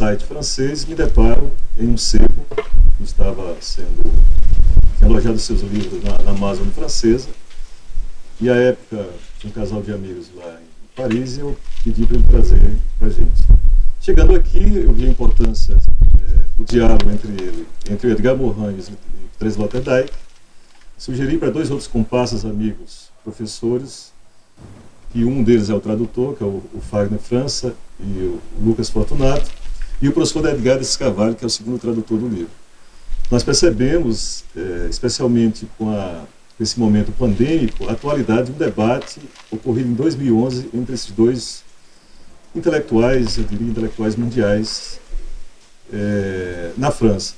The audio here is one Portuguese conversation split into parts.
site francês, me deparo em um sebo que estava tinha alojado seus livros na Amazônia francesa, e à época tinha um casal de amigos lá em Paris e eu pedi para ele trazer para a gente. Chegando aqui, eu vi a importância do diálogo entre o Edgar Morin e o Thérèse Sloterdijk. Sugeri para dois outros comparsas amigos, professores, que um deles é o tradutor, que é o Fagner França, e o Lucas Fortunato, e o professor Edgar de Carvalho, que é o segundo tradutor do livro. Nós percebemos, especialmente com esse momento pandêmico, a atualidade de um debate ocorrido em 2011 entre esses dois intelectuais, eu diria intelectuais mundiais, na França.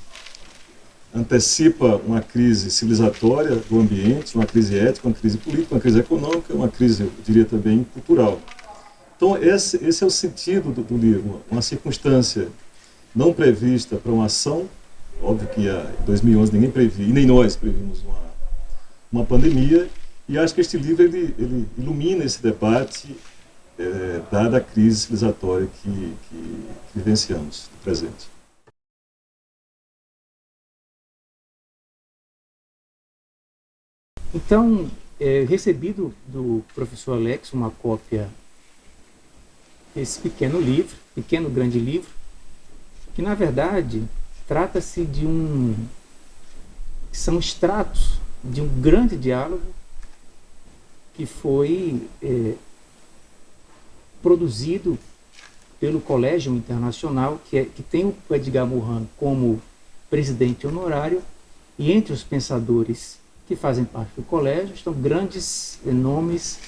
Antecipa uma crise civilizatória do ambiente, uma crise ética, uma crise política, uma crise econômica, uma crise, eu diria também, cultural. Então, esse é o sentido do livro, uma circunstância não prevista para uma ação. Óbvio que em 2011 ninguém previa, e nem nós previmos uma pandemia, e acho que este livro ele ilumina esse debate, dada a crise civilizatória que vivenciamos no presente. Então, recebi do professor Alex uma cópia desse pequeno grande livro, que na verdade trata-se são extratos de um grande diálogo que foi produzido pelo Colégio Internacional, que tem o Edgar Morin como presidente honorário, e entre os pensadores que fazem parte do colégio estão grandes nomes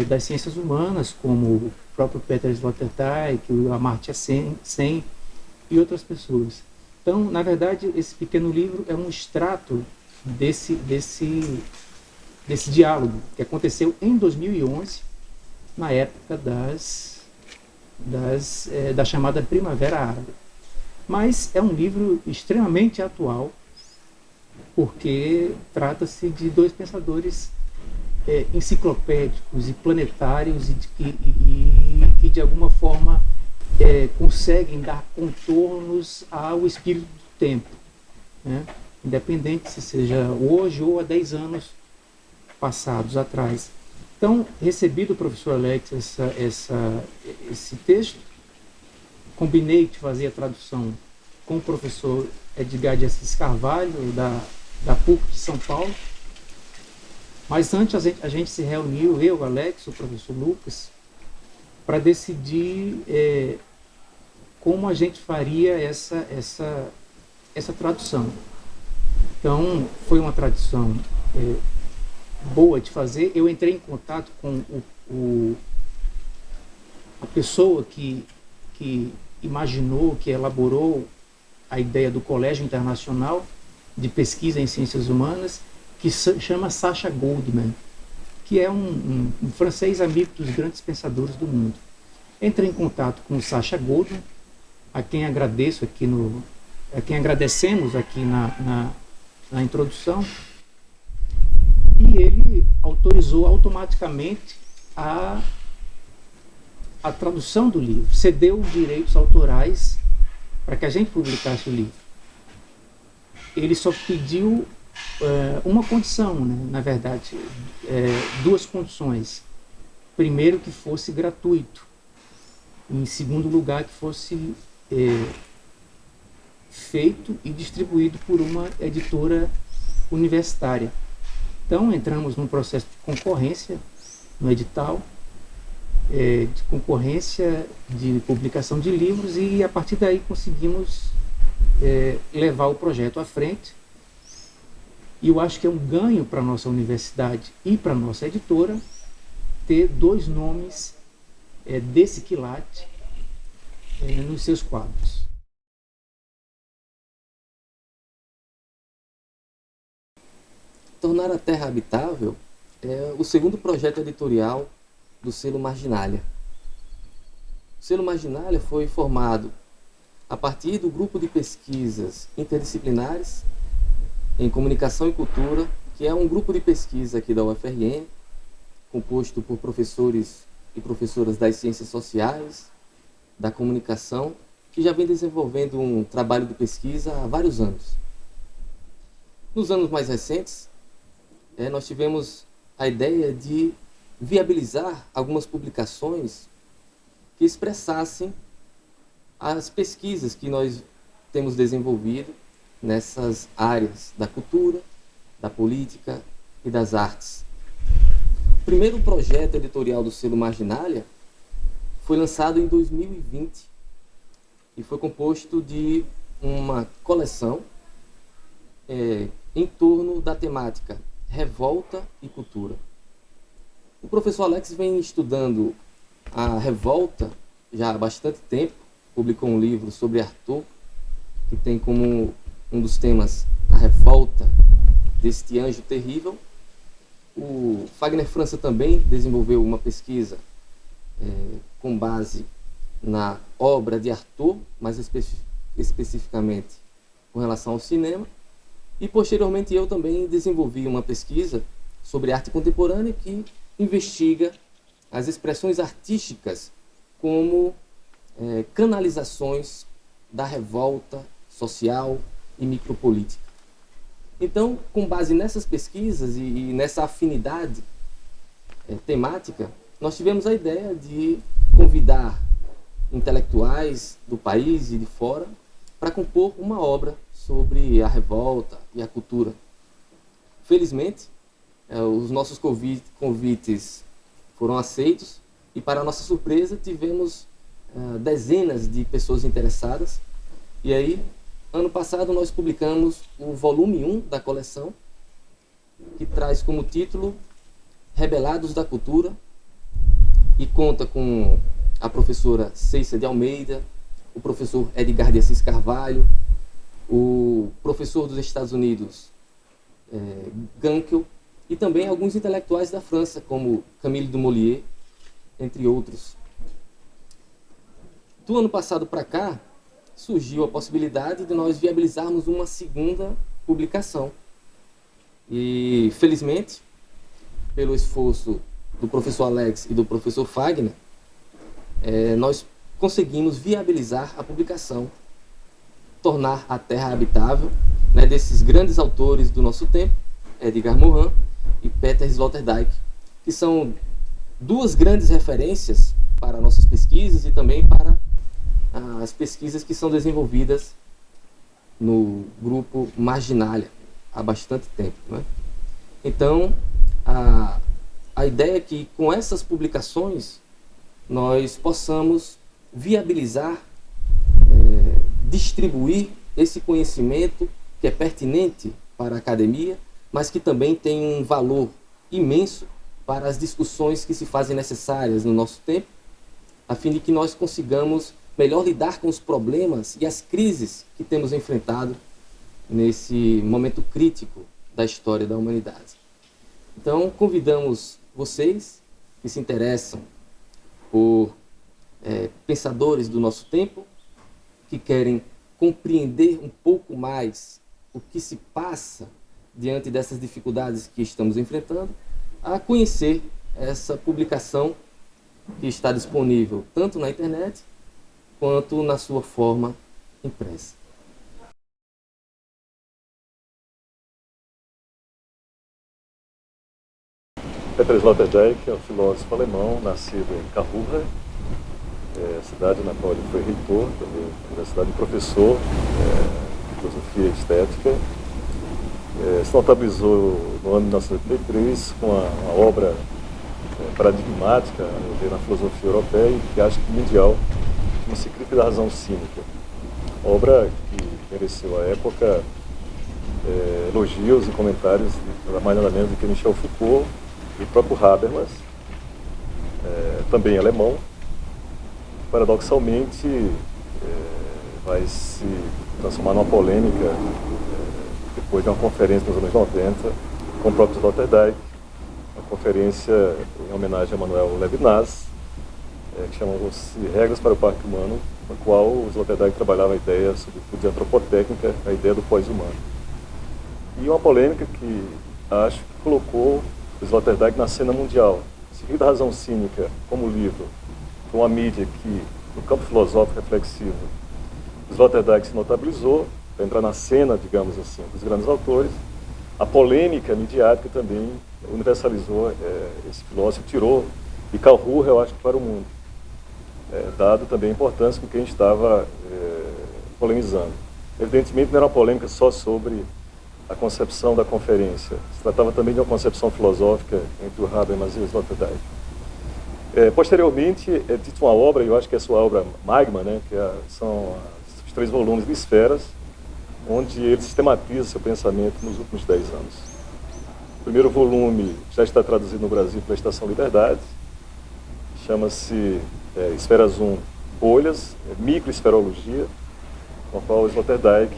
das ciências humanas, como o próprio Peter Sloterdijk, o Amartya Sen e outras pessoas. Então, na verdade, esse pequeno livro é um extrato desse diálogo que aconteceu em 2011, na época da chamada Primavera Árabe. Mas é um livro extremamente atual, porque trata-se de dois pensadores enciclopédicos e planetários e que de alguma forma conseguem dar contornos ao espírito do tempo, né? Independente se seja hoje ou há 10 anos passados atrás. Então, recebi do professor Alex esse texto, combinei de fazer a tradução com o professor Edgar de Assis Carvalho, da PUC de São Paulo. Mas antes a gente se reuniu, eu, Alex, o professor Lucas, para decidir como a gente faria essa tradução. Então, foi uma tradução boa de fazer. Eu entrei em contato com a pessoa que imaginou, que elaborou a ideia do Colégio Internacional de Pesquisa em Ciências Humanas, que chama Sacha Goldman, que é um francês amigo dos grandes pensadores do mundo. Entrei em contato com o Sacha Goldman, a quem agradecemos aqui na introdução, e ele autorizou automaticamente a tradução do livro, cedeu os direitos autorais para que a gente publicasse o livro. Ele só pediu uma condição, né? Na verdade, duas condições. Primeiro, que fosse gratuito. Em segundo lugar, que fosse feito e distribuído por uma editora universitária. Então, entramos num processo de concorrência no edital, de concorrência de publicação de livros, e a partir daí conseguimos levar o projeto à frente. E eu acho que é um ganho para a nossa universidade e para a nossa editora ter dois nomes desse quilate nos seus quadros. Tornar a Terra Habitável é o segundo projeto editorial do Selo Marginalia. O Selo Marginalia foi formado a partir do grupo de pesquisas interdisciplinares em Comunicação e Cultura, que é um grupo de pesquisa aqui da UFRN, composto por professores e professoras das Ciências Sociais, da Comunicação que já vem desenvolvendo um trabalho de pesquisa há vários anos. Nos anos mais recentes, nós tivemos a ideia de viabilizar algumas publicações que expressassem as pesquisas que nós temos desenvolvido nessas áreas da cultura, da política e das artes. O primeiro projeto editorial do selo Marginalia foi lançado em 2020 e foi composto de uma coleção em torno da temática revolta e cultura. O professor Alex vem estudando a revolta já há bastante tempo, publicou um livro sobre Arthur, que tem como um dos temas a revolta deste anjo terrível. O Fagner França também desenvolveu uma pesquisa com base na obra de Arthur, mais especificamente com relação ao cinema. E posteriormente eu também desenvolvi uma pesquisa sobre arte contemporânea que investiga as expressões artísticas como canalizações da revolta social e micropolítica. Então, com base nessas pesquisas e nessa afinidade temática, nós tivemos a ideia de convidar intelectuais do país e de fora para compor uma obra sobre a revolta e a cultura. Felizmente, os nossos convites foram aceitos e, para nossa surpresa, tivemos dezenas de pessoas interessadas. E aí, ano passado, nós publicamos o volume 1 da coleção, que traz como título Rebelados da Cultura, e conta com a professora Ceissa de Almeida, o professor Edgar de Assis Carvalho, o professor dos Estados Unidos, Gankel, e também alguns intelectuais da França, como Camille Dumolier, entre outros. Do ano passado para cá, surgiu a possibilidade de nós viabilizarmos uma segunda publicação. E, felizmente, pelo esforço do professor Alex e do professor Fagner, nós conseguimos viabilizar a publicação, tornar a Terra habitável, desses grandes autores do nosso tempo, Edgar Morin e Peter Sloterdijk, que são duas grandes referências para nossas pesquisas e também para as pesquisas que são desenvolvidas no grupo Marginalia há bastante tempo. Então, a ideia é que com essas publicações nós possamos viabilizar, distribuir esse conhecimento que é pertinente para a academia, mas que também tem um valor imenso para as discussões que se fazem necessárias no nosso tempo, a fim de que nós consigamos melhor lidar com os problemas e as crises que temos enfrentado nesse momento crítico da história da humanidade. Então, convidamos vocês que se interessam por pensadores do nosso tempo, que querem compreender um pouco mais o que se passa diante dessas dificuldades que estamos enfrentando, a conhecer essa publicação que está disponível tanto na internet quanto na sua forma impressa. Peter Sloterdijk é um filósofo alemão, nascido em Karlsruhe, cidade na qual ele foi reitor da universidade, professor de filosofia e estética. Se notabilizou no ano de 1983 com a obra paradigmática na filosofia europeia e acho que mundial, chama-se Crítica da Razão Cínica. Obra que mereceu à época elogios e comentários de nada mais nada menos do que Michel Foucault e o próprio Habermas, também alemão. Paradoxalmente, vai se transformar numa polêmica depois de uma conferência nos anos 90 com o próprio Sloterdijk, uma conferência em homenagem a Manuel Levinas, que chamava-se Regras para o Parque Humano, na qual o Sloterdijk trabalhava a ideia, sobretudo de antropotécnica, a ideia do pós-humano. E uma polêmica que acho que colocou o Sloterdijk na cena mundial. Crítica da Razão Cínica, como livro, foi uma mídia que, no campo filosófico reflexivo, Sloterdijk se notabilizou, para entrar na cena, digamos assim, dos grandes autores. A polêmica midiática também universalizou esse filósofo, tirou de Karl Ruhr, eu acho que para o mundo, dado também a importância com que a gente estava polemizando. Evidentemente não era uma polêmica só sobre a concepção da conferência, se tratava também de uma concepção filosófica entre o Habermas e o Sloterdijk. Posteriormente, é dito uma obra, eu acho que é a sua obra Magma, né, que são os 3 volumes de Esferas, onde ele sistematiza seu pensamento nos últimos 10 anos. O primeiro volume já está traduzido no Brasil pela Estação Liberdade, chama-se Esferas 1, Bolhas, microesferologia, com a qual o Sloterdijk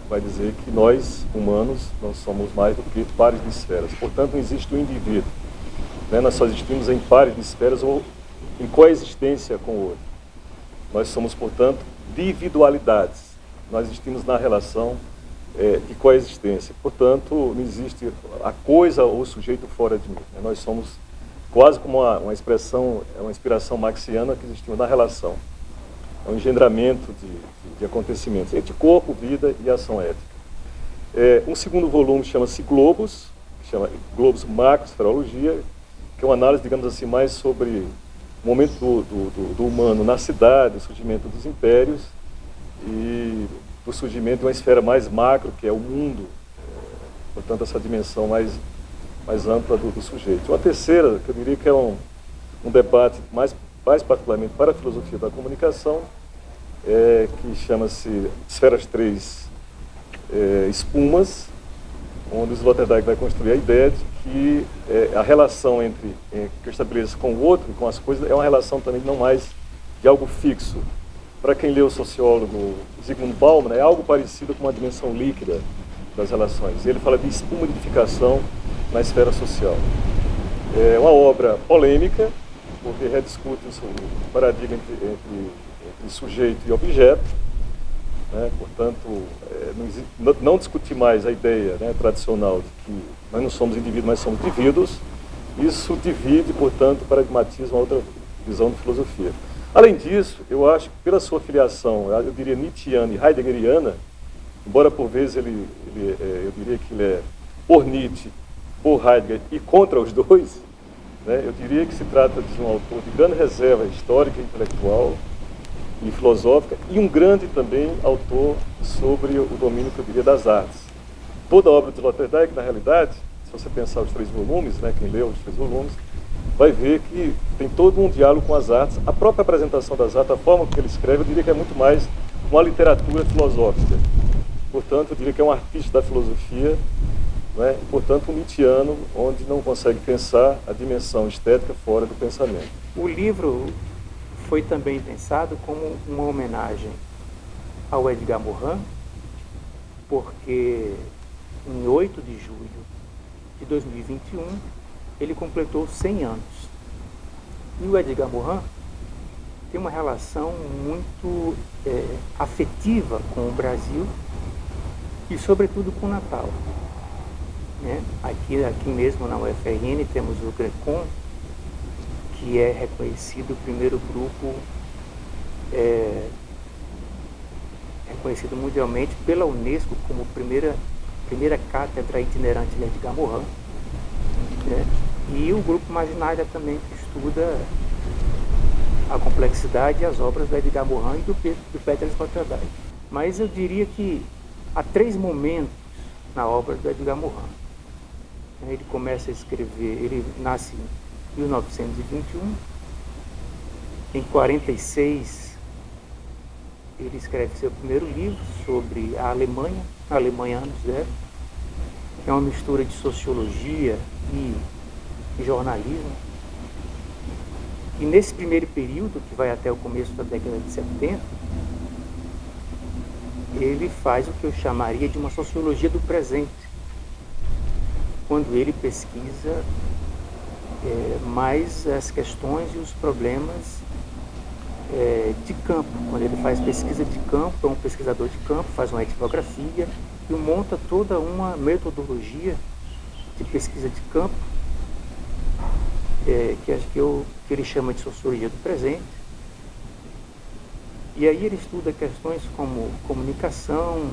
vai dizer que nós, humanos, não somos mais do que pares de esferas. Portanto, não existe o indivíduo. Nós só existimos em pares de esferas ou em coexistência com o outro. Nós somos, portanto, individualidades. Nós existimos na relação de coexistência. Portanto, não existe a coisa ou o sujeito fora de mim. Nós somos quase como uma expressão, uma inspiração marxiana que existiu na relação. É um engendramento de acontecimentos entre corpo, vida e ação ética. Um segundo volume chama-se Globos, que chama Globos Macroesferologia, que é uma análise, digamos assim, mais sobre o momento do humano na cidade, o surgimento dos impérios e o surgimento de uma esfera mais macro, que é o mundo, portanto, essa dimensão mais ampla do sujeito. Uma terceira, que eu diria que é um debate mais particularmente para a filosofia da comunicação, que chama-se Esferas 3 Espumas, onde o Sloterdijk vai construir a ideia de que a relação que eu estabeleço com o outro e com as coisas é uma relação também não mais de algo fixo. Para quem lê o sociólogo Zygmunt Bauman, é algo parecido com uma dimensão líquida das relações. Ele fala de espumidificação na esfera social. É uma obra polêmica, porque rediscute o paradigma entre sujeito e objeto. Portanto, não discutir mais a ideia tradicional de que nós não somos indivíduos, mas somos indivíduos. Isso divide, portanto, paradigmatiza uma outra visão de filosofia. Além disso, eu acho que pela sua filiação, eu diria Nietzscheana e heideggeriana, embora por vezes eu diria que ele é por Nietzsche, por Heidegger e contra os dois, eu diria que se trata de um autor de grande reserva histórica, intelectual e filosófica, e um grande também autor sobre o domínio, que eu diria, das artes. Toda a obra de Sloterdijk, na realidade, se você pensar os 3 volumes, quem leu os 3 volumes, vai ver que tem todo um diálogo com as artes. A própria apresentação das artes, a forma que ele escreve, eu diria que é muito mais uma literatura filosófica. Portanto, eu diria que é um artista da filosofia, e, portanto, um Nietzscheano, onde não consegue pensar a dimensão estética fora do pensamento. O livro foi também pensado como uma homenagem ao Edgar Morin, porque em 8 de julho de 2021 ele completou 100 anos. E o Edgar Morin tem uma relação muito afetiva com o Brasil e, sobretudo, com o Natal. Aqui mesmo na UFRN temos o GRECOM, que é reconhecido o primeiro grupo reconhecido mundialmente pela Unesco como primeira cátedra itinerante de Edgar Morin. E o grupo Marginália também, que estuda a complexidade e as obras do Edgar Morin e do Peter Sloterdijk. Mas eu diria que há 3 momentos na obra do Edgar Morin. Ele começa a escrever, ele nasce em 1921, em 46 ele escreve seu primeiro livro sobre a Alemanha Anos Zero, que é uma mistura de sociologia e jornalismo. E nesse primeiro período, que vai até o começo da década de 70, ele faz o que eu chamaria de uma sociologia do presente, quando ele pesquisa mais as questões e os problemas de campo. Quando ele faz pesquisa de campo, é um pesquisador de campo, faz uma etnografia e monta toda uma metodologia de pesquisa de campo, que ele chama de sociologia do presente. E aí ele estuda questões como comunicação,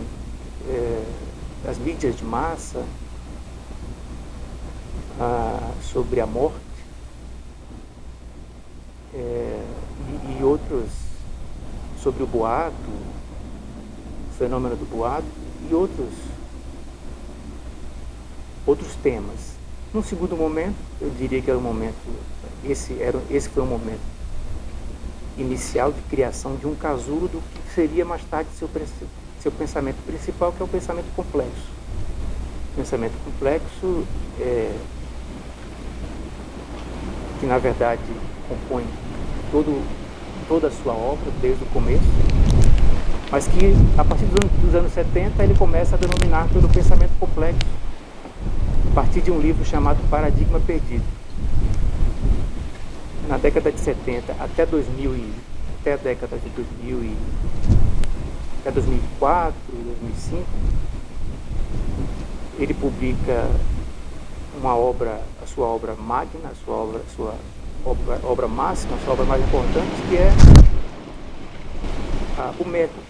as mídias de massa, sobre a morte, e outros, sobre o boato, o fenômeno do boato, e outros temas. Num segundo momento, eu diria que era o momento, esse foi o momento inicial de criação de um casulo do que seria mais tarde seu pensamento principal, que é o pensamento complexo. O pensamento complexo, que na verdade compõe toda a sua obra desde o começo, mas que a partir dos anos 70 ele começa a denominar todo o pensamento complexo a partir de um livro chamado Paradigma Perdido. Na década de 70 até 2000 até a década de 2000 até 2004, 2005, ele publica a sua obra magna, a sua obra máxima, a sua obra mais importante, que é o Método,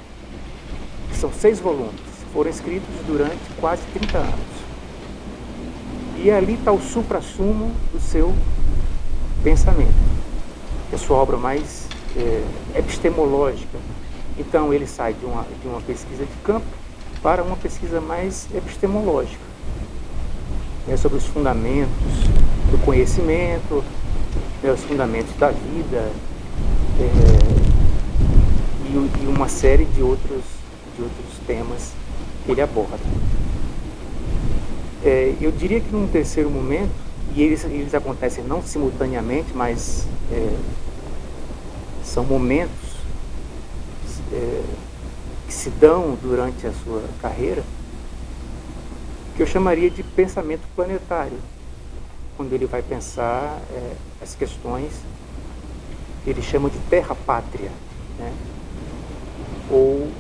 que são 6 volumes, foram escritos durante quase 30 anos. E ali está o suprassumo do seu pensamento, que é a sua obra mais epistemológica. Então ele sai de uma pesquisa de campo para uma pesquisa mais epistemológica, sobre os fundamentos do conhecimento, os fundamentos da vida, e uma série de outros temas que ele aborda. Eu diria que num terceiro momento, e eles acontecem não simultaneamente, mas são momentos que se dão durante a sua carreira, que eu chamaria de pensamento planetário, quando ele vai pensar as questões que ele chama de terra-pátria, né? ou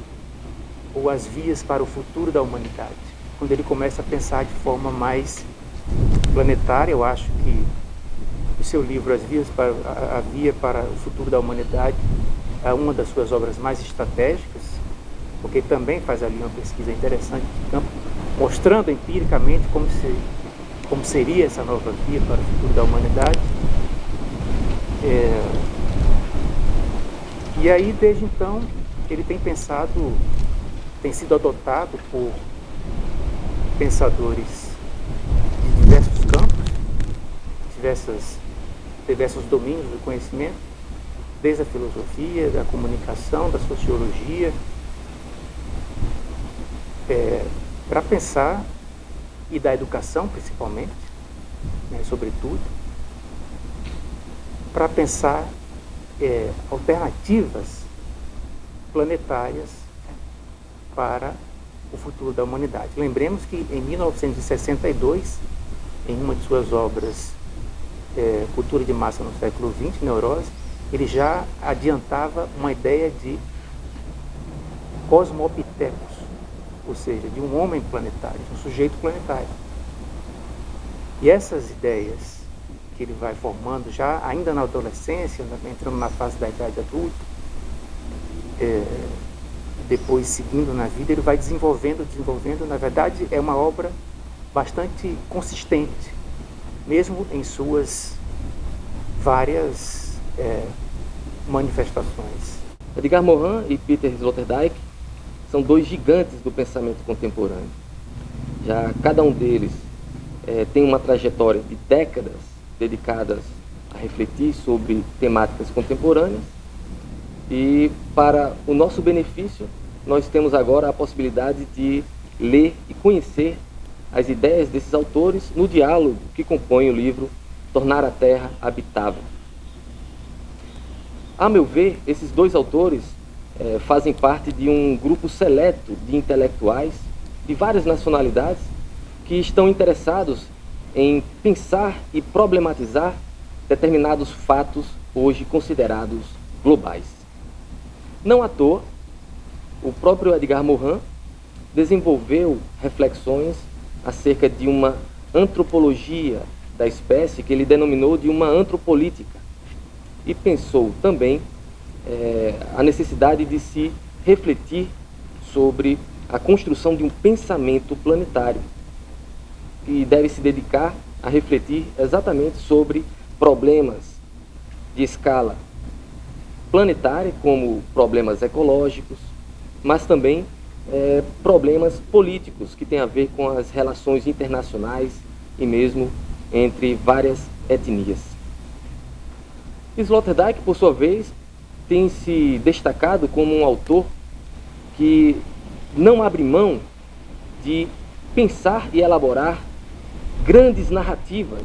as vias para o futuro da humanidade. Quando ele começa a pensar de forma mais planetária, eu acho que o seu livro A Via para o Futuro da Humanidade é uma das suas obras mais estratégicas, porque também faz ali uma pesquisa interessante de campo, mostrando empiricamente como seria essa nova via para o futuro da humanidade. E aí, desde então, ele tem sido adotado por pensadores de diversos campos, diversos domínios do conhecimento, desde a filosofia, da comunicação, da sociologia, para pensar, e da educação principalmente, sobretudo, para pensar alternativas planetárias para o futuro da humanidade. Lembremos que em 1962, em uma de suas obras, Cultura de Massa no século XX, Neurose, ele já adiantava uma ideia de cosmopithecus, ou seja, de um homem planetário, de um sujeito planetário. E essas ideias que ele vai formando já ainda na adolescência, entrando na fase da idade adulta, depois seguindo na vida, ele vai desenvolvendo, na verdade é uma obra bastante consistente, mesmo em suas várias manifestações. Edgar Morin e Peter Sloterdijk são 2 gigantes do pensamento contemporâneo. Já cada um deles tem uma trajetória de décadas dedicadas a refletir sobre temáticas contemporâneas, e para o nosso benefício nós temos agora a possibilidade de ler e conhecer as ideias desses autores no diálogo que compõe o livro Tornar a Terra Habitável. A meu ver, esses 2 autores fazem parte de um grupo seleto de intelectuais de várias nacionalidades que estão interessados em pensar e problematizar determinados fatos hoje considerados globais. Não à toa, o próprio Edgar Morin desenvolveu reflexões acerca de uma antropologia da espécie que ele denominou de uma antropolítica, e pensou também a necessidade de se refletir sobre a construção de um pensamento planetário, que deve se dedicar a refletir exatamente sobre problemas de escala planetária, como problemas ecológicos, mas também problemas políticos, que têm a ver com as relações internacionais e mesmo entre várias etnias. Sloterdijk, por sua vez, tem se destacado como um autor que não abre mão de pensar e elaborar grandes narrativas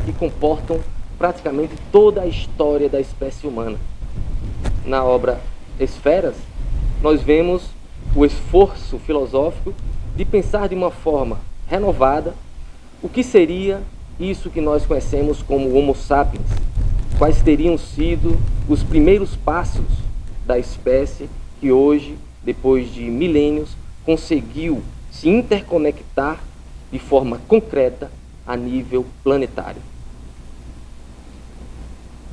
que comportam praticamente toda a história da espécie humana. Na obra Esferas, nós vemos o esforço filosófico de pensar de uma forma renovada o que seria isso que nós conhecemos como Homo sapiens, quais teriam sido os primeiros passos da espécie que hoje, depois de milênios, conseguiu se interconectar de forma concreta a nível planetário.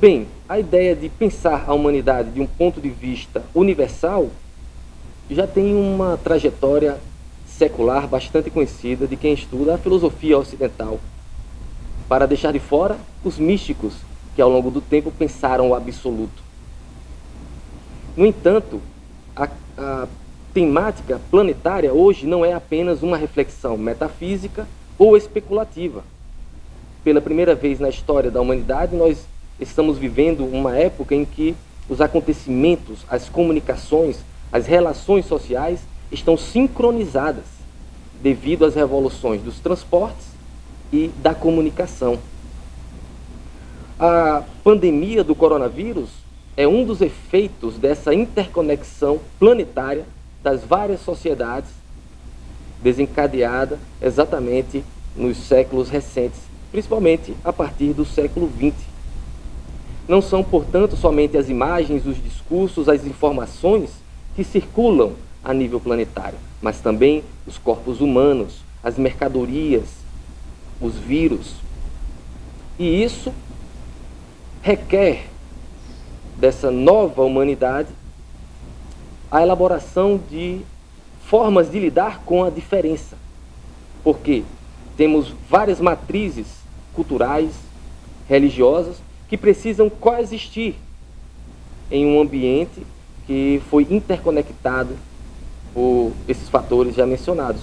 Bem, a ideia de pensar a humanidade de um ponto de vista universal já tem uma trajetória secular bastante conhecida de quem estuda a filosofia ocidental, para deixar de fora os místicos que ao longo do tempo pensaram o absoluto. No entanto, a temática planetária hoje não é apenas uma reflexão metafísica ou especulativa. Pela primeira vez na história da humanidade, nós estamos vivendo uma época em que os acontecimentos, as comunicações, as relações sociais estão sincronizadas devido às revoluções dos transportes e da comunicação. A pandemia do coronavírus é um dos efeitos dessa interconexão planetária das várias sociedades, desencadeada exatamente nos séculos recentes, principalmente a partir do século XX. Não são, portanto, somente as imagens, os discursos, as informações que circulam a nível planetário, mas também os corpos humanos, as mercadorias, os vírus. E isso requer dessa nova humanidade a elaboração de formas de lidar com a diferença, porque temos várias matrizes culturais, religiosas, que precisam coexistir em um ambiente que foi interconectado por esses fatores já mencionados.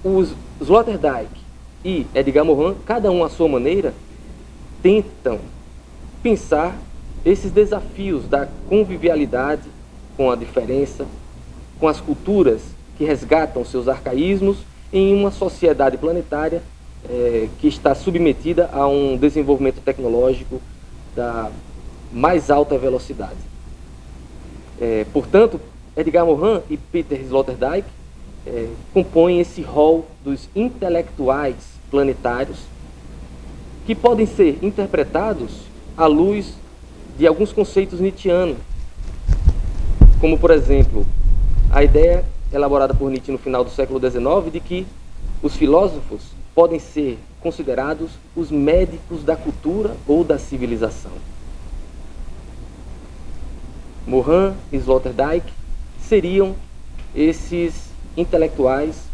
Os Sloterdijk e Edgar Morin, cada um à sua maneira, tentam pensar esses desafios da convivialidade com a diferença, com as culturas que resgatam seus arcaísmos em uma sociedade planetária que está submetida a um desenvolvimento tecnológico da mais alta velocidade. Portanto, Edgar Morin e Peter Sloterdijk compõem esse rol dos intelectuais planetários que podem ser interpretados à luz de alguns conceitos nietzschianos, como, por exemplo, a ideia elaborada por Nietzsche no final do século XIX de que os filósofos podem ser considerados os médicos da cultura ou da civilização. Morin e Sloterdijk seriam esses intelectuais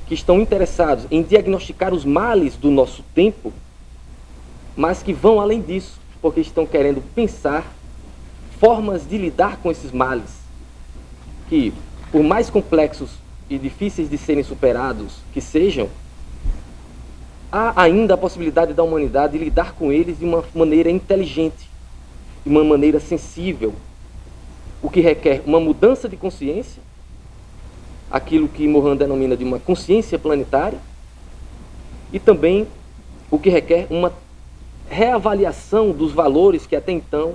que estão interessados em diagnosticar os males do nosso tempo, mas que vão além disso, porque estão querendo pensar formas de lidar com esses males, que, por mais complexos e difíceis de serem superados que sejam, há ainda a possibilidade da humanidade de lidar com eles de uma maneira inteligente, de uma maneira sensível, o que requer uma mudança de consciência, aquilo que Morin denomina de uma consciência planetária, e também o que requer uma reavaliação dos valores que até então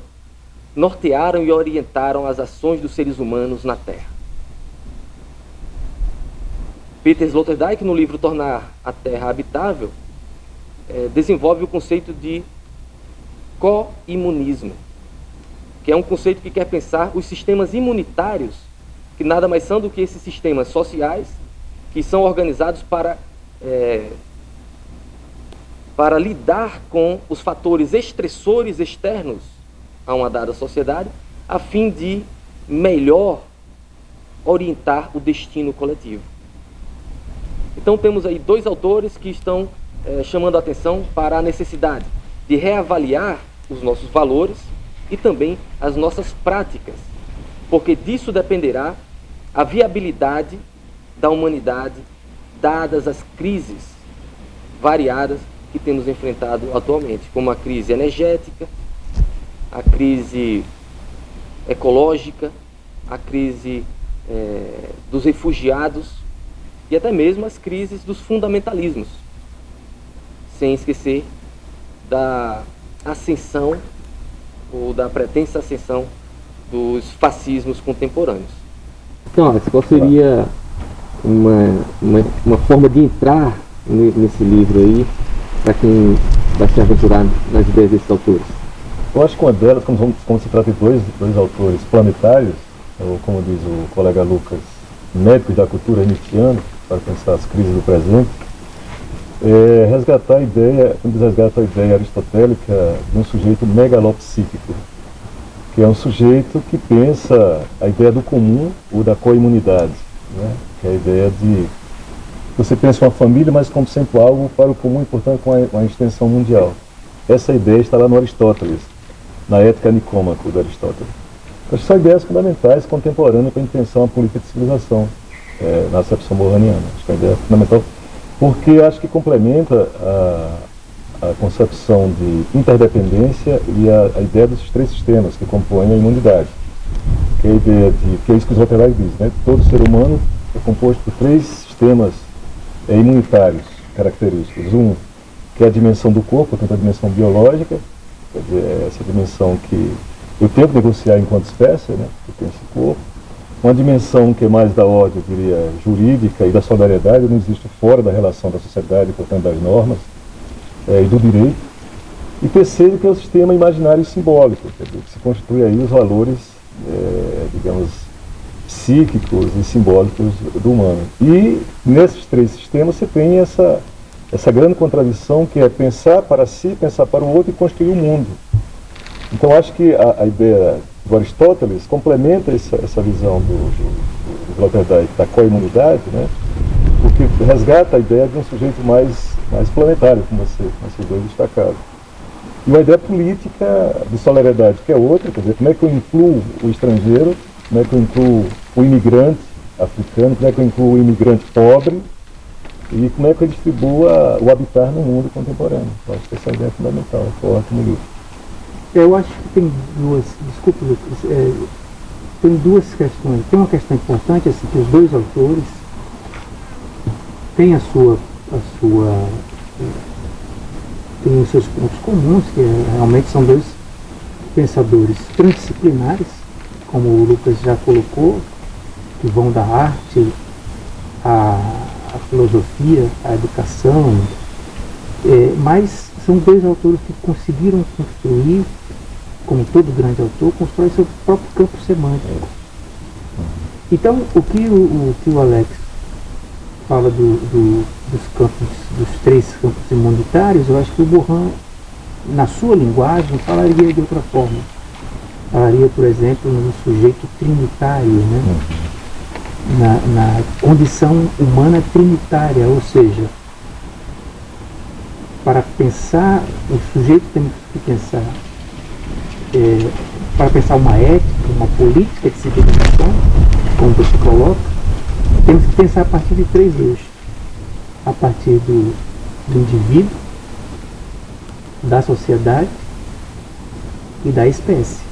nortearam e orientaram as ações dos seres humanos na Terra. Peter Sloterdijk, no livro Tornar a Terra Habitável, desenvolve o conceito de co-imunismo, que é um conceito que quer pensar os sistemas imunitários, que nada mais são do que esses sistemas sociais que são organizados para para lidar com os fatores estressores externos a uma dada sociedade, a fim de melhor orientar o destino coletivo. Então temos aí dois autores que estão chamando a atenção para a necessidade de reavaliar os nossos valores e também as nossas práticas, porque disso dependerá a viabilidade da humanidade, dadas as crises variadas que temos enfrentado atualmente, como a crise energética, a crise ecológica, a crise dos refugiados e até mesmo as crises dos fundamentalismos, sem esquecer da ascensão ou da pretensa ascensão dos fascismos contemporâneos. Então, Alex, qual seria uma forma de entrar nesse livro aí, para quem vai se aventurar nas ideias desses autores? Eu acho que uma delas, como se trata de dois autores planetários, ou como diz o colega Lucas, médicos da cultura nietzschiana, para pensar as crises do presente, resgatar a ideia, quando diz resgata a ideia aristotélica de um sujeito megalopsíquico, que é um sujeito que pensa a ideia do comum ou da coimunidade, né? Que é a ideia de você pensa uma família, mas como sempre algo para o comum e, portanto, com uma extensão mundial. Essa ideia está lá no Aristóteles, na Ética Nicômaco do Aristóteles. Acho que são ideias fundamentais, contemporâneas, para a gente pensar uma política de civilização, na acepção borraniana. Acho que é uma ideia fundamental, porque acho que complementa a concepção de interdependência e a ideia dos três sistemas que compõem a imunidade. Que é a ideia de, que é isso que o Sloterdijk diz, né? Todo ser humano é composto por três sistemas imunitários característicos. Um, que é a dimensão do corpo, portanto a dimensão biológica, quer dizer, essa dimensão que eu tenho que negociar enquanto espécie, né? Eu tenho esse corpo. Uma dimensão que é mais da ordem, eu diria, jurídica e da solidariedade, eu não existo fora da relação da sociedade, portanto das normas e do direito. E terceiro, que é o sistema imaginário e simbólico, quer dizer, que se constitui aí os valores, digamos, psíquicos e simbólicos do humano. E nesses três sistemas você tem essa grande contradição, que é pensar para si, pensar para o outro e construir o mundo. Então acho que a ideia do Aristóteles complementa essa visão do Sloterdijk da coimunidade, né? Porque resgata a ideia de um sujeito mais planetário, como vocês dois destacaram. E uma ideia política de solidariedade, que é outra, quer dizer, como é que eu incluo o estrangeiro, como é que eu incluo o imigrante africano, como é que eu incluo o imigrante pobre, e como é que eu distribuo o habitar no mundo contemporâneo. Eu acho que essa ideia é fundamental, é forte no livro. Eu acho que tem duas, desculpe Lucas, tem duas questões. Tem uma questão importante, assim, que os dois autores têm tem os seus pontos comuns, que realmente são dois pensadores transdisciplinares, como o Lucas já colocou, que vão da arte à filosofia, à educação, mas são dois autores que conseguiram construir, como todo grande autor, constrói seu próprio campo semântico. Então, o que o Alex fala dos campos, dos três campos imunitários, eu acho que o Bourrin, na sua linguagem, falaria de outra forma. Falaria, por exemplo, no sujeito trinitário, né? Na condição humana trinitária, ou seja, para pensar, o sujeito tem que pensar, para pensar uma ética, uma política de civilização, como você coloca, temos que pensar a partir de três eixos: a partir do indivíduo, da sociedade e da espécie.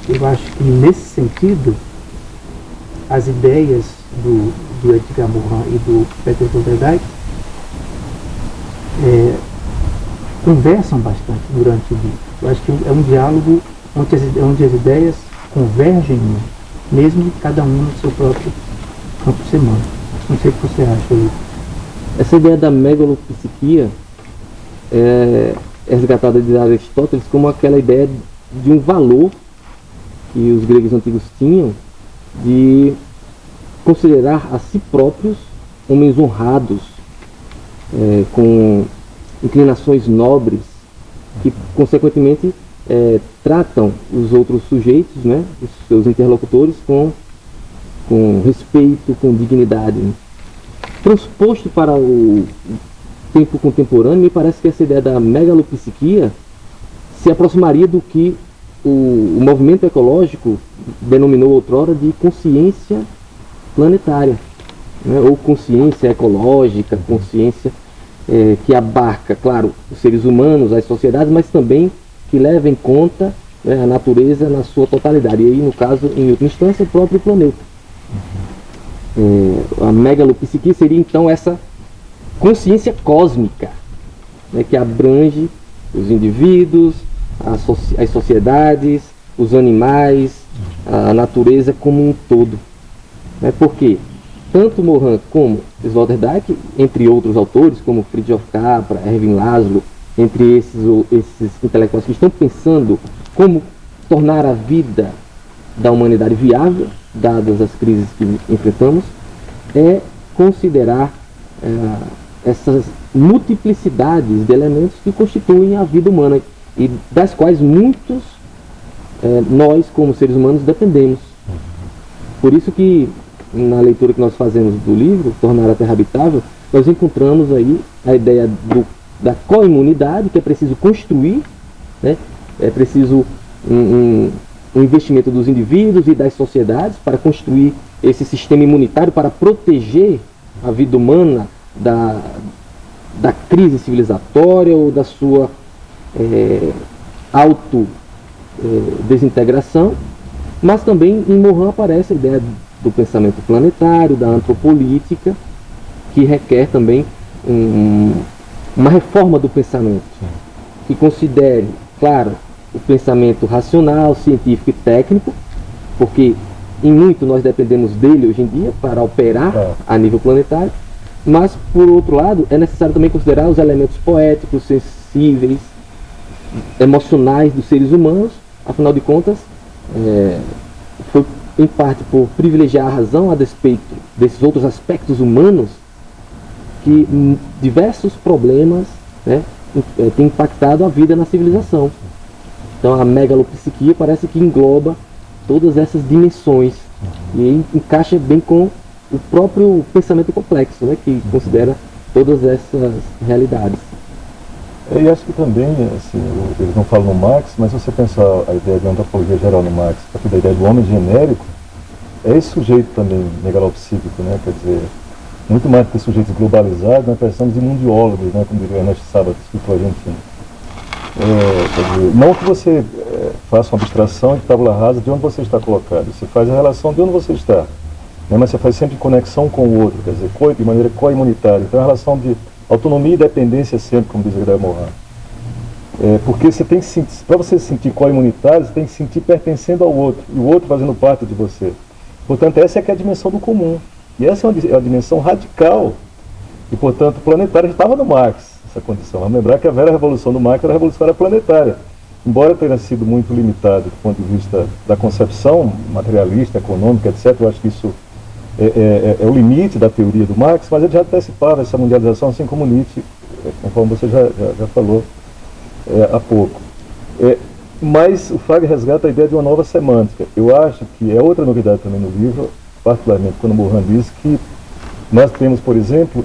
Eu acho que nesse sentido as ideias do Edgar Morin e do Peter Sloterdijk conversam bastante durante o livro. Eu acho que é um diálogo onde as ideias convergem, mesmo cada um no seu próprio campo semântico. Não sei o que você acha, Lucas. Essa ideia da megalopsiquia é resgatada de Aristóteles como aquela ideia de um valor que os gregos antigos tinham de considerar a si próprios homens honrados, com inclinações nobres, que consequentemente tratam os outros sujeitos, né, os seus interlocutores, com respeito, com dignidade. Né? Transposto para o tempo contemporâneo, me parece que essa ideia da megalopsiquia se aproximaria do que o movimento ecológico denominou outrora de consciência planetária, né? Ou consciência ecológica, consciência que abarca, claro, os seres humanos, as sociedades, mas também que leva em conta, né, a natureza na sua totalidade. E aí, no caso, em última instância, o próprio planeta. A megalopsiquia seria, então, essa consciência cósmica, né, que abrange os indivíduos, as sociedades, os animais, a natureza como um todo. Né? Porque tanto Morin como Sloterdijk, entre outros autores, como Fritjof Capra, Erwin Laszlo, entre esses intelectuais que estão pensando como tornar a vida da humanidade viável, dadas as crises que enfrentamos, é considerar essas multiplicidades de elementos que constituem a vida humana e das quais muitos nós, como seres humanos, dependemos. Por isso que na leitura que nós fazemos do livro, Tornar a Terra Habitável, nós encontramos aí a ideia da coimunidade, que é preciso construir, né? É preciso um investimento dos indivíduos e das sociedades para construir esse sistema imunitário, para proteger a vida humana da crise civilizatória ou da sua desintegração. Mas também em Morin aparece a ideia do pensamento planetário, da antropolítica, que requer também uma reforma do pensamento, que considere, claro, o pensamento racional, científico e técnico, porque em muito nós dependemos dele hoje em dia para operar a nível planetário, mas, por outro lado, é necessário também considerar os elementos poéticos, sensíveis, emocionais dos seres humanos. Afinal de contas, foi em parte por privilegiar a razão a despeito desses outros aspectos humanos que diversos problemas, né, têm impactado a vida na civilização. Então a megalopsiquia parece que engloba todas essas dimensões e encaixa bem com o próprio pensamento complexo, né, que considera todas essas realidades. E acho que também, assim, eles não falam no Marx, mas se você pensar a ideia de antropologia geral no Marx, a partir da ideia do homem genérico, é esse sujeito também megalopsíquico, né? Quer dizer, muito mais do que sujeitos globalizados, nós precisamos de mundiólogos, né? Como diria Ernesto Sábato, escritor argentino. Quer dizer, não que você faça uma abstração de tábula rasa de onde você está colocado, você faz a relação de onde você está, né? Mas você faz sempre conexão com o outro, quer dizer, de maneira co-imunitária. Então é uma relação de autonomia e dependência sempre, como diz Graham Morin. Porque você tem que sentir, para você se sentir co-imunitário, você tem que se sentir pertencendo ao outro, e o outro fazendo parte de você. Portanto, essa é que é a dimensão do comum. E essa é uma dimensão radical. E, portanto, planetária já estava no Marx, essa condição. Vamos lembrar que a velha revolução do Marx era a revolução planetária. Embora tenha sido muito limitado do ponto de vista da concepção materialista, econômica, etc., eu acho que isso é o limite da teoria do Marx, mas ele já antecipava essa mundialização, assim como Nietzsche, conforme você já falou há pouco. Mas o Frege resgata a ideia de uma nova semântica. Eu acho que é outra novidade também no livro, particularmente quando Morin diz que nós temos, por exemplo,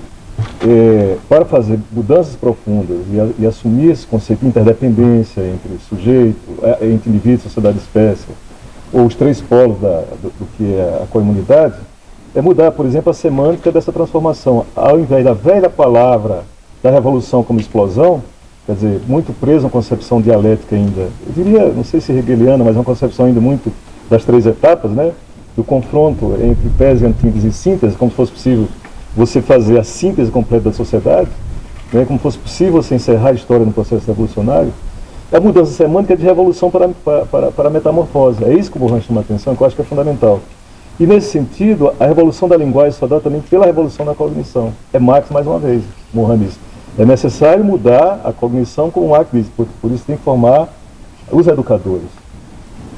para fazer mudanças profundas e assumir esse conceito de interdependência entre sujeito, entre indivíduo, sociedade e espécie, ou os três polos do que é a comunidade, é mudar, por exemplo, a semântica dessa transformação. Ao invés da velha palavra da revolução como explosão, quer dizer, muito preso a uma concepção dialética ainda, eu diria, não sei se hegeliana, mas uma concepção ainda muito das três etapas, né? Do confronto entre tese, antítese e síntese, como se fosse possível você fazer a síntese completa da sociedade, né? Como fosse possível você encerrar a história no processo revolucionário. A mudança semântica é de revolução para a metamorfose. É isso que o Morin chama a atenção, que eu acho que é fundamental. E nesse sentido, a revolução da linguagem só dá também pela revolução da cognição. É Marx mais uma vez, Morin diz. É necessário mudar a cognição como Marx diz, por isso tem que formar os educadores.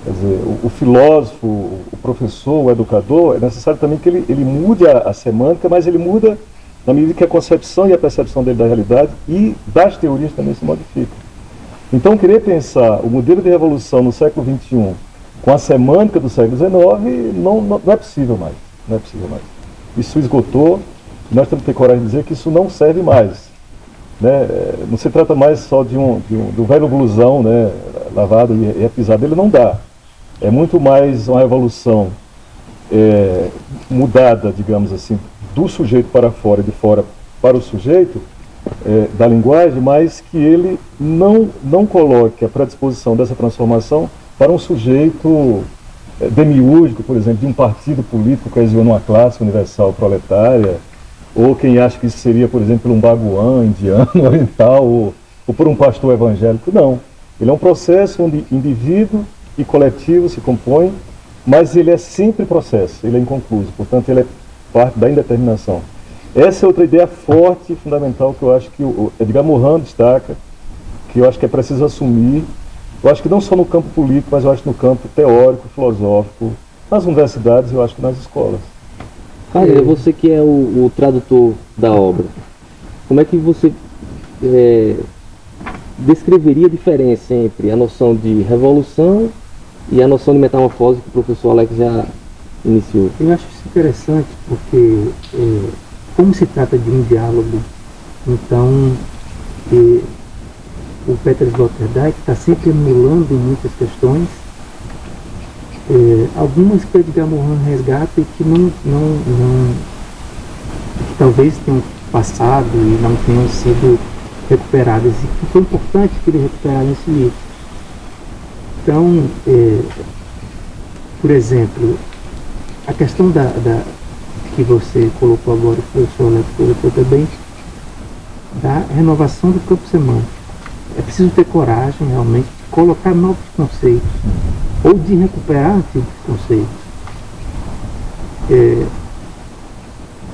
Quer dizer, o filósofo, o professor, o educador, é necessário também que ele mude a semântica, mas ele muda na medida que a concepção e a percepção dele da realidade e das teorias também se modificam. Então, querer pensar o modelo de revolução no século XXI com a semântica do século XIX não é possível mais. Não é possível mais. Isso esgotou, nós temos que ter coragem de dizer que isso não serve mais. Né? Não se trata mais só do velho blusão, né, lavado e repisado, ele não dá. É muito mais uma revolução mudada, digamos assim, do sujeito para fora e de fora para o sujeito, da linguagem, mas que ele não coloque a predisposição dessa transformação para um sujeito demiúrgico, por exemplo, de um partido político que coesiona uma classe universal proletária, ou quem acha que isso seria, por exemplo, um baguã indiano, oriental, ou por um pastor evangélico. Não. Ele é um processo onde indivíduo e coletivo se compõem, mas ele é sempre processo, ele é inconcluso, portanto ele é parte da indeterminação. Essa é outra ideia forte e fundamental que eu acho que o Edgar Morin destaca, que eu acho que é preciso assumir, eu acho que não só no campo político, mas eu acho no campo teórico, filosófico, nas universidades e eu acho que nas escolas. Cara, você que é o tradutor da obra, como é que você descreveria a diferença entre a noção de revolução e a noção de metamorfose que o professor Alex já iniciou? Eu acho isso interessante porque, como se trata de um diálogo, então o Peter Sloterdijk está sempre emulando muitas questões, algumas que o Edgar Morin resgata e que que talvez tenham passado e não tenham sido recuperadas, e que foi importante que ele recuperasse nesse livro. Então, por exemplo, a questão que você colocou agora, o professor Alex colocou também, da renovação do campo semântico. É preciso ter coragem, realmente, de colocar novos conceitos, ou de recuperar antigos conceitos.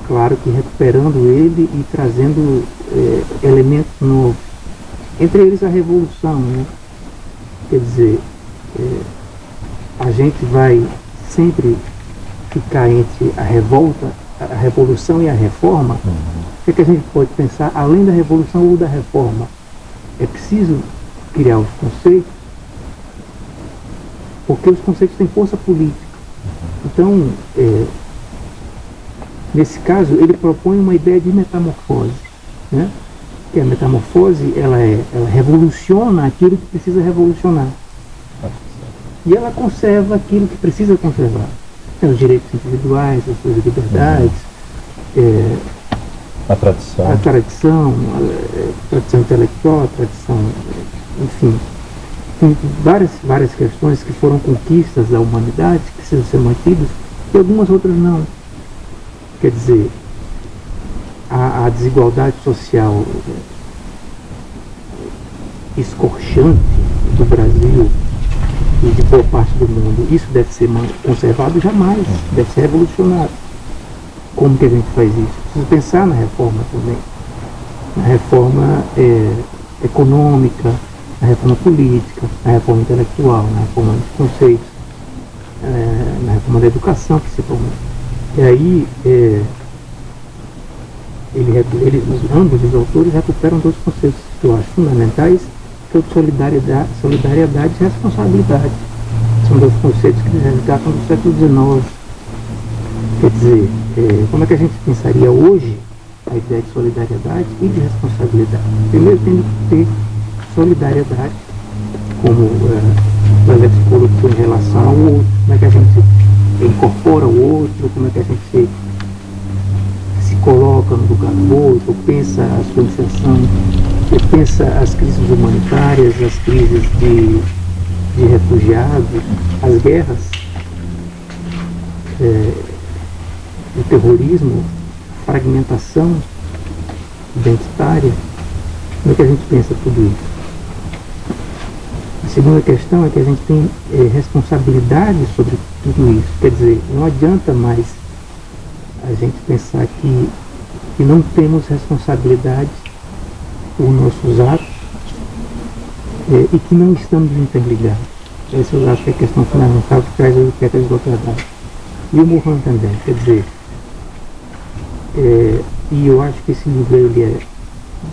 Claro que recuperando ele e trazendo elementos novos. Entre eles a revolução, né? Quer dizer, a gente vai sempre ficar entre a revolta, a revolução e a reforma. O que a gente pode pensar além da revolução ou da reforma? É preciso criar os conceitos, porque os conceitos têm força política. Então, nesse caso, ele propõe uma ideia de metamorfose, né? Que a metamorfose, ela revoluciona aquilo que precisa revolucionar. E ela conserva aquilo que precisa conservar. Tem os direitos individuais, as suas liberdades, a tradição intelectual, a tradição, enfim. Tem várias questões que foram conquistas da humanidade, que precisam ser mantidas, e algumas outras não. Quer dizer, a desigualdade social escorchante do Brasil e de boa parte do mundo, isso deve ser conservado? Jamais, deve ser revolucionado. Como que a gente faz isso? Precisa pensar na reforma também, na reforma econômica, na reforma política, na reforma intelectual, na reforma dos conceitos, na reforma da educação, principalmente. E aí, ambos os autores recuperam dois conceitos que eu acho fundamentais, que é o de solidariedade e responsabilidade. São dois conceitos que eles resgatam do século XIX. Quer dizer, como é que a gente pensaria hoje a ideia de solidariedade e de responsabilidade? Primeiro tem que ter solidariedade, como o Alex colocou em relação ao outro, como é que a gente incorpora o outro, como é que a gente se coloca no lugar do outro, pensa a sua inserção, pensa as crises humanitárias, as crises de refugiados, as guerras, o terrorismo, a fragmentação identitária. Como é que a gente pensa tudo isso? A segunda questão é que a gente tem responsabilidade sobre tudo isso. Quer dizer, não adianta mais a gente pensar que não temos responsabilidade por nossos atos e que não estamos interligados. Essa eu acho que é a questão fundamental que traz o Peter Sloterdijk. E o Morin também. Quer dizer, E eu acho que esse livro ele é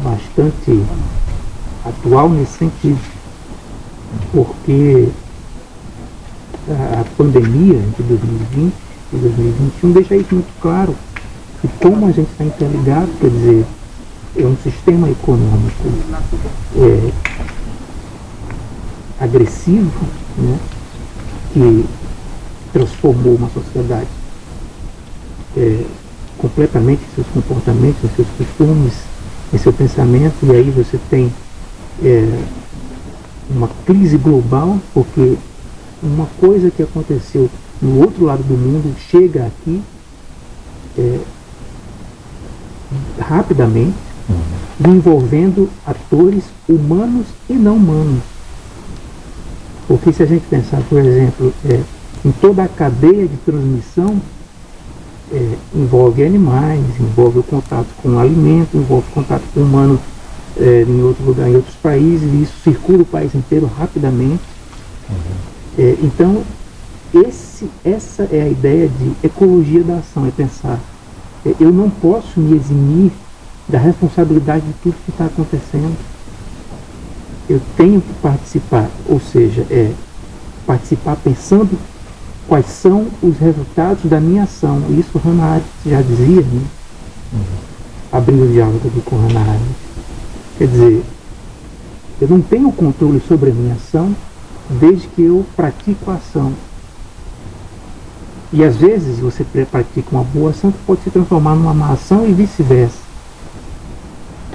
bastante atual nesse sentido, porque a pandemia de 2020 e 2021 deixa isso muito claro, e como a gente está interligado, quer dizer, é um sistema econômico agressivo, né, que transformou uma sociedade completamente em seus comportamentos, em seus costumes, em seu pensamento, e aí você tem uma crise global, porque uma coisa que aconteceu no outro lado do mundo chega aqui rapidamente, envolvendo atores humanos e não humanos. Porque se a gente pensar, por exemplo, em toda a cadeia de transmissão, envolve animais, envolve o contato com o alimento, envolve o contato com o humano em outro lugar, em outros países, e isso circula o país inteiro rapidamente. Então, essa é a ideia de ecologia da ação, é pensar, eu não posso me eximir da responsabilidade de tudo que está acontecendo. Eu tenho que participar, ou seja, participar pensando quais são os resultados da minha ação. Isso Hannah Arendt já dizia, né? Abrindo o diálogo aqui com Hannah Arendt. Quer dizer, eu não tenho controle sobre a minha ação desde que eu pratico a ação. E às vezes você pratica uma boa ação que pode se transformar numa má ação e vice-versa.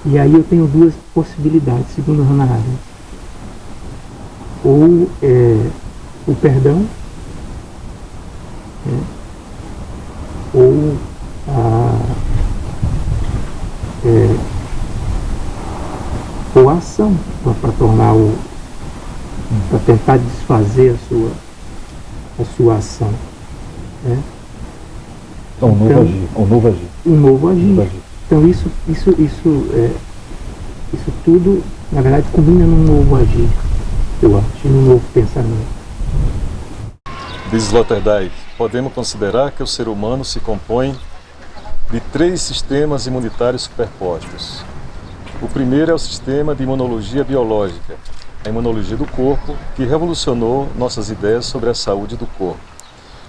E aí eu tenho duas possibilidades, segundo Hannah Arendt. Ou o perdão, ou a ação, para tornar para tentar desfazer a sua ação. Então, um novo agir. Então isso tudo, na verdade, combina num novo agir, eu acho, num novo pensamento. Diz Sloterdijk, podemos considerar que o ser humano se compõe de 3 sistemas imunitários superpostos. O primeiro é o sistema de imunologia biológica, a imunologia do corpo, que revolucionou nossas ideias sobre a saúde do corpo.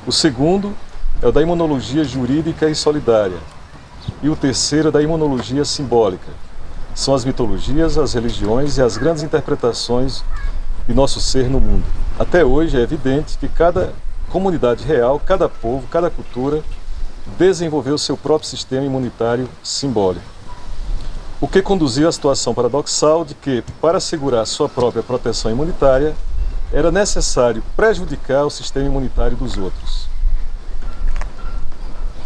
O segundo é o da imunologia jurídica e solidária. E o terceiro é da imunologia simbólica. São as mitologias, as religiões e as grandes interpretações de nosso ser no mundo. Até hoje é evidente que cada comunidade real, cada povo, cada cultura desenvolveu seu próprio sistema imunitário simbólico. O que conduziu à situação paradoxal de que, para assegurar sua própria proteção imunitária, era necessário prejudicar o sistema imunitário dos outros.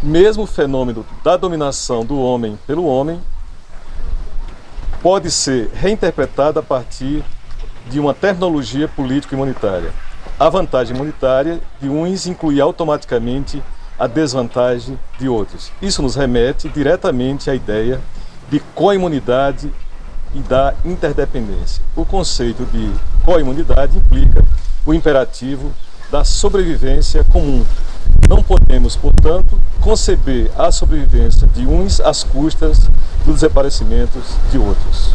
Mesmo o fenômeno da dominação do homem pelo homem pode ser reinterpretado a partir de uma terminologia político-imunitária. A vantagem imunitária de uns inclui automaticamente a desvantagem de outros. Isso nos remete diretamente à ideia de coimunidade e da interdependência. O conceito de coimunidade implica o imperativo da sobrevivência comum. Não podemos, portanto, conceber a sobrevivência de uns às custas dos desaparecimentos de outros.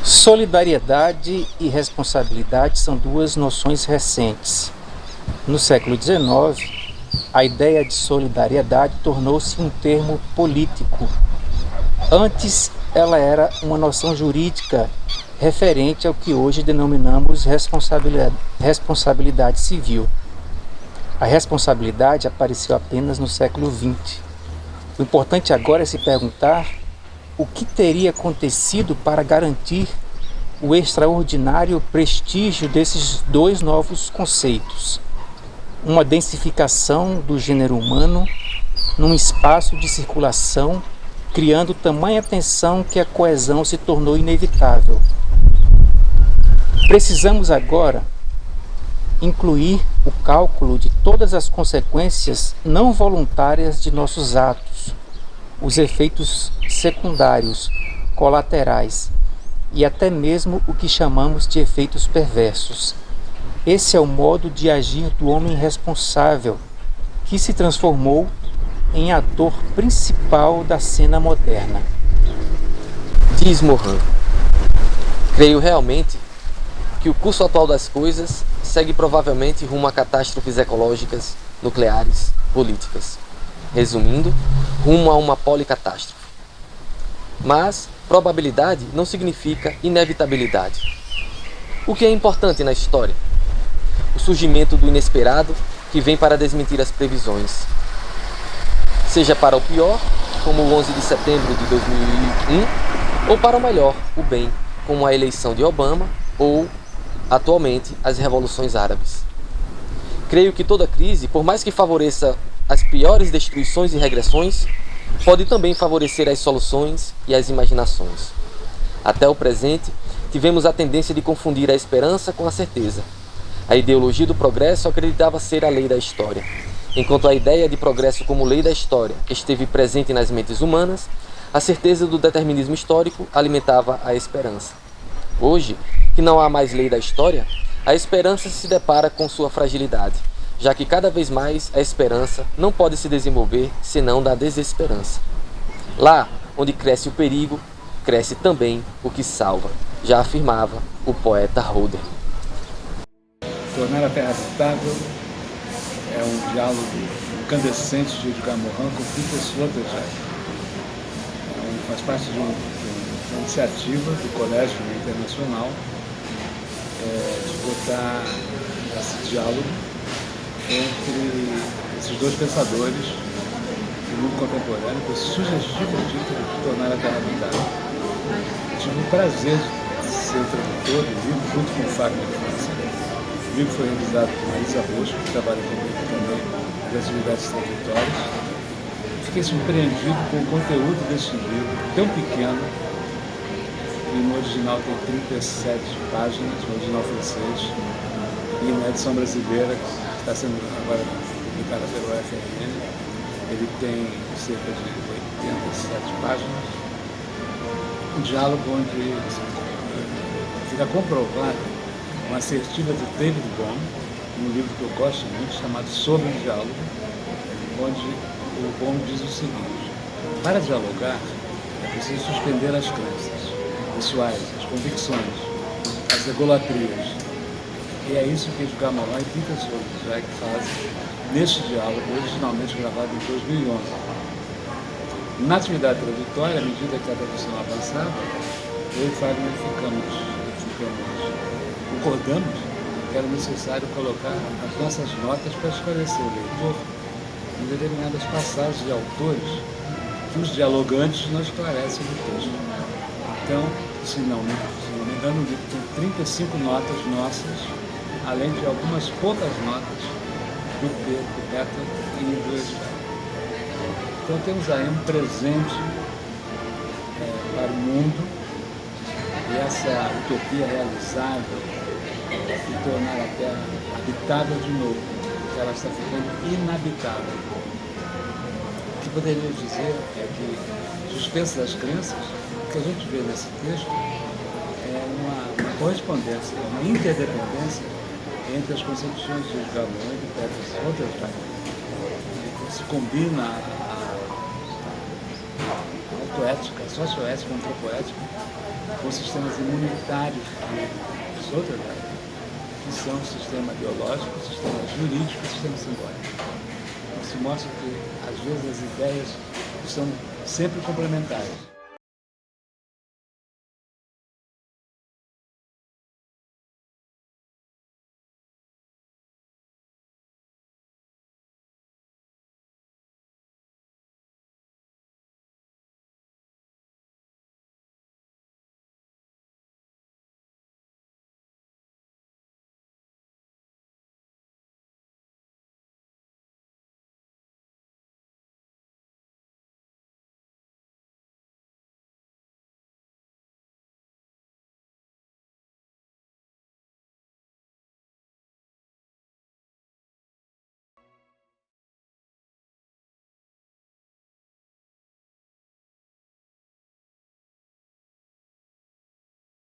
Solidariedade e responsabilidade são duas noções recentes. No século XIX, a ideia de solidariedade tornou-se um termo político. Antes, ela era uma noção jurídica referente ao que hoje denominamos responsabilidade civil. A responsabilidade apareceu apenas no século XX. O importante agora é se perguntar o que teria acontecido para garantir o extraordinário prestígio desses dois novos conceitos. Uma densificação do gênero humano num espaço de circulação, criando tamanha tensão que a coesão se tornou inevitável. Precisamos agora incluir o cálculo de todas as consequências não voluntárias de nossos atos, os efeitos secundários, colaterais e até mesmo o que chamamos de efeitos perversos. Esse é o modo de agir do homem responsável, que se transformou em ator principal da cena moderna. Diz Mohan: creio realmente que o curso atual das coisas segue provavelmente rumo a catástrofes ecológicas, nucleares, políticas. Resumindo, rumo a uma policatástrofe. Mas probabilidade não significa inevitabilidade. O que é importante na história? O surgimento do inesperado que vem para desmentir as previsões. Seja para o pior, como o 11 de setembro de 2001, ou para o melhor, o bem, como a eleição de Obama ou, atualmente, as revoluções árabes. Creio que toda crise, por mais que favoreça as piores destruições e regressões, pode também favorecer as soluções e as imaginações. Até o presente, tivemos a tendência de confundir a esperança com a certeza. A ideologia do progresso acreditava ser a lei da história. Enquanto a ideia de progresso como lei da história esteve presente nas mentes humanas, a certeza do determinismo histórico alimentava a esperança. Hoje, que não há mais lei da história, a esperança se depara com sua fragilidade, já que cada vez mais a esperança não pode se desenvolver senão da desesperança. Lá onde cresce o perigo, cresce também o que salva, já afirmava o poeta Roder. Tornar a Terra Habitável é um diálogo incandescente de Edgar Morin com Peter Sloterdijk. Faz parte de uma iniciativa do Colégio Internacional de botar esse diálogo entre esses dois pensadores do mundo contemporâneo, com esse sugestivo título de Tornar a Terra Habitável. Tive o prazer de ser tradutor do livro junto com o Fagner França. O livro foi realizado por Marisa Bosco, que trabalha comigo também nas atividades tradutórias. Fiquei surpreendido com o conteúdo deste livro, tão pequeno, e no original tem 37 páginas, no original francês, e na edição brasileira, que está sendo agora publicada pelo FRN, ele tem cerca de 87 páginas, um diálogo onde fica comprovado uma assertiva de David Bohm, um livro que eu gosto muito, chamado Sobre o Diálogo, onde o Bohm diz o seguinte: para dialogar é preciso suspender as crenças pessoais, as convicções, as egolatrias. E é isso que Edgar Morin e Peter Sloterdijk fazem neste diálogo, originalmente gravado em 2011. Na atividade tradutória, à medida que a tradução avançava, eu e Fagner concordamos que era necessário colocar as nossas notas para esclarecer o leitor em determinadas passagens de autores que os dialogantes não esclarecem no texto. Então, se não me engano, o livro tem 35 notas nossas, além de algumas poucas notas do Peter e do Edgar. Então temos aí um presente para o mundo, e essa utopia realizável de tornar a Terra habitável de novo, porque ela está ficando inabitável. O que poderíamos dizer é que, suspenso das crenças, o que a gente vê nesse texto é uma correspondência, uma interdependência entre as concepções de Edgar Morin e de Peter Sloterdijk. Se combina a autoética, a socioética, a antropoética, com sistemas imunitários de Sloterdijk, que são o sistema biológico, o sistema jurídico e o sistema simbólico. Então se mostra que, às vezes, as ideias são sempre complementares.